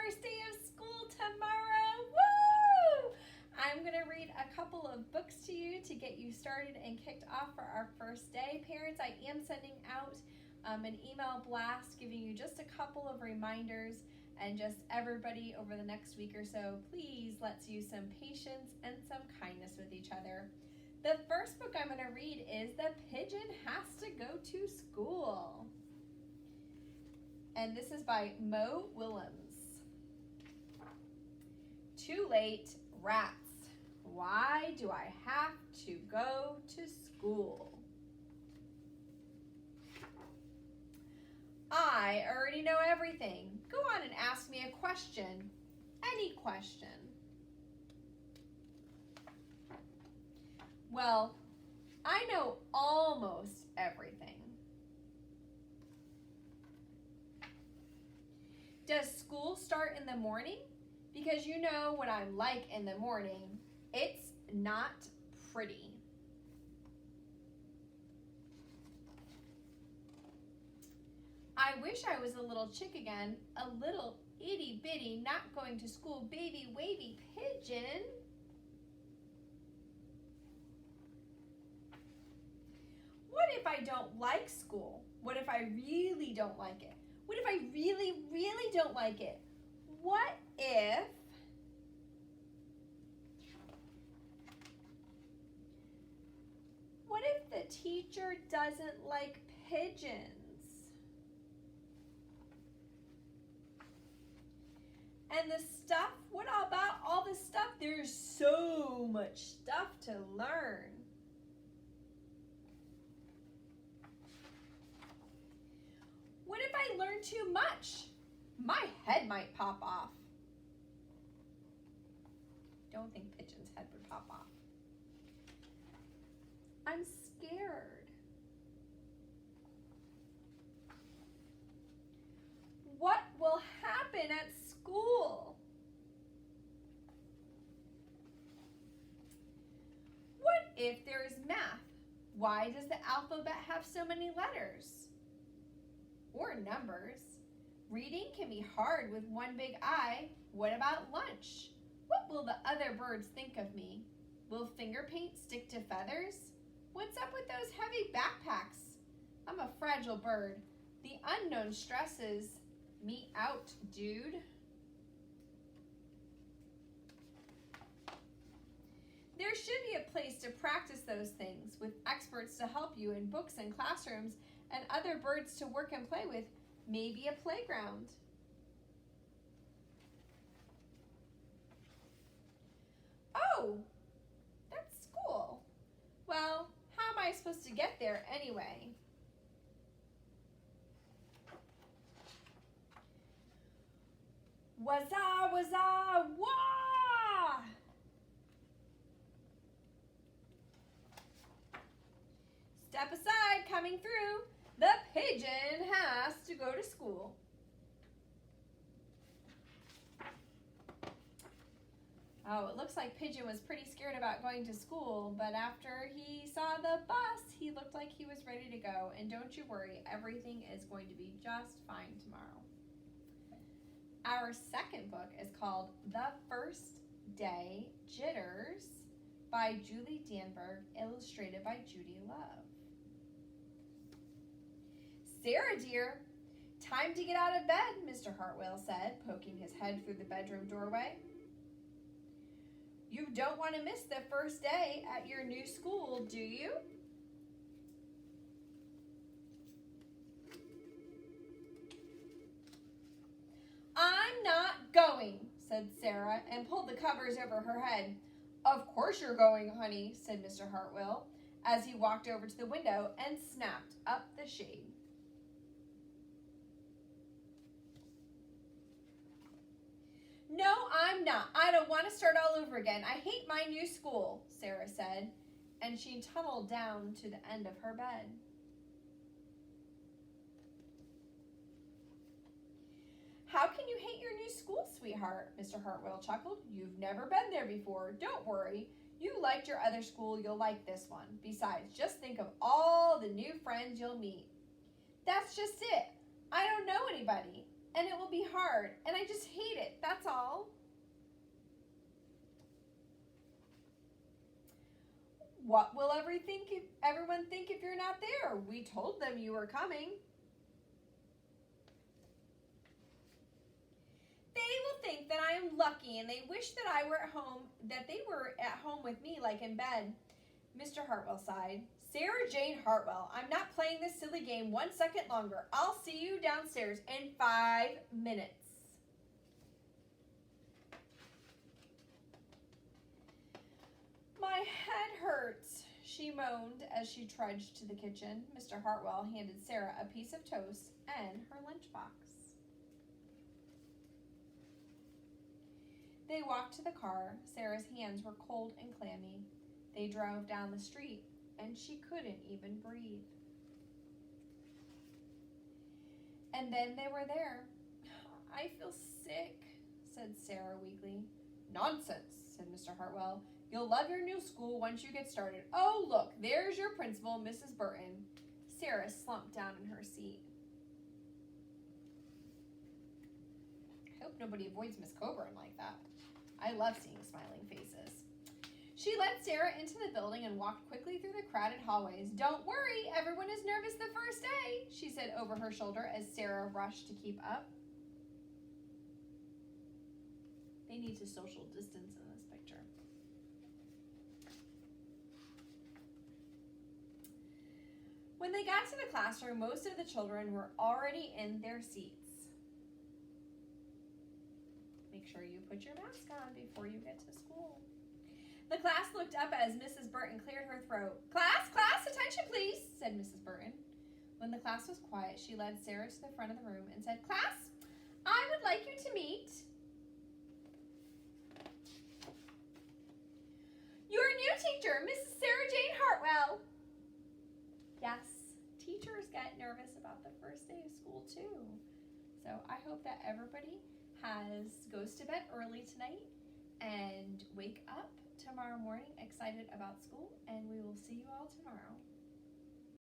first day of school tomorrow. Woo! I'm going to read a couple of books to you to get you started and kicked off for our first day. Parents, I am sending out an email blast giving you just a couple of reminders, and just everybody over the next week or so, please let's use some patience and some kindness with each other. The first book I'm going to read is The Pigeon Has to Go to School. And this is by Mo Willems. Too late, rats. Why do I have to go to school? I already know everything. Go on and ask me a question. Any question. Well, I know almost everything. Does school start in the morning? Because you know what I'm like in the morning. It's not pretty. I wish I was a little chick again, a little itty bitty, not going to school, baby wavy pigeon. What if I don't like school? What if I really don't like it? What if I really, really don't like it? What if the teacher doesn't like pigeons? And the stuff, what about all the stuff? There's so much stuff to learn. What if I learn too much? My head might pop off. Don't think pigeon's head would pop off. I'm scared. What will happen at school? What if there is math? Why does the alphabet have so many letters? Or numbers? Reading can be hard with one big I. What about lunch? What will the other birds think of me? Will finger paint stick to feathers? What's up with those heavy backpacks? I'm a fragile bird. The unknown stresses me out, dude. There should be a place to practice those things with experts to help you in books and classrooms and other birds to work and play with. Maybe a playground. Oh, that's school. Well, how am I supposed to get there anyway? Wazza, wazza, wah! Step aside, coming through. The pigeon has to go to school. Oh, it looks like Pigeon was pretty scared about going to school, but after he saw the bus, he looked like he was ready to go. And don't you worry, everything is going to be just fine tomorrow. Our second book is called The First Day Jitters by Julie Danberg, illustrated by Judy Love. Sarah, dear, time to get out of bed, Mr. Hartwell said, poking his head through the bedroom doorway. You don't want to miss the first day at your new school, do you? I'm not going, said Sarah, and pulled the covers over her head. Of course you're going, honey, said Mr. Hartwell, as he walked over to the window and snapped up the shade. No, I'm not. I don't want to start all over again. I hate my new school, Sarah said, and she tunneled down to the end of her bed. How can you hate your new school, sweetheart? Mr. Hartwell chuckled. You've never been there before. Don't worry. You liked your other school. You'll like this one. Besides, just think of all the new friends you'll meet. That's just it. I don't know anybody. and it will be hard, and I just hate it, that's all. What will everyone think if you're not there? We told them you were coming. They will think that I am lucky and they wish that I were at home, that they were at home with me like in bed. Mr. Hartwell sighed. Sarah Jane Hartwell, I'm not playing this silly game 1 second longer. I'll see you downstairs in 5 minutes. My head hurts, she moaned as she trudged to the kitchen. Mr. Hartwell handed Sarah a piece of toast and her lunchbox. They walked to the car. Sarah's hands were cold and clammy. They drove down the street, and she couldn't even breathe. And then they were there. I feel sick, said Sarah weakly. Nonsense, said Mr. Hartwell. You'll love your new school once you get started. Oh, look, there's your principal, Mrs. Burton. Sarah slumped down in her seat. I hope nobody avoids Miss Coburn like that. I love seeing smiling faces. She led Sarah into the building and walked quickly through the crowded hallways. Don't worry, everyone is nervous the first day, she said over her shoulder as Sarah rushed to keep up. They need to social distance in this picture. When they got to the classroom, most of the children were already in their seats. Make sure you put your mask on before you get to school. The class looked up as Mrs. Burton cleared her throat. Class, attention please, said Mrs. Burton. When the class was quiet, she led Sarah to the front of the room and said, Class, I would like you to meet your new teacher, Mrs. Sarah Jane Hartwell. Yes, teachers get nervous about the first day of school too. So I hope that everybody goes to bed early tonight and wake up tomorrow morning excited about school, and we will see you all tomorrow.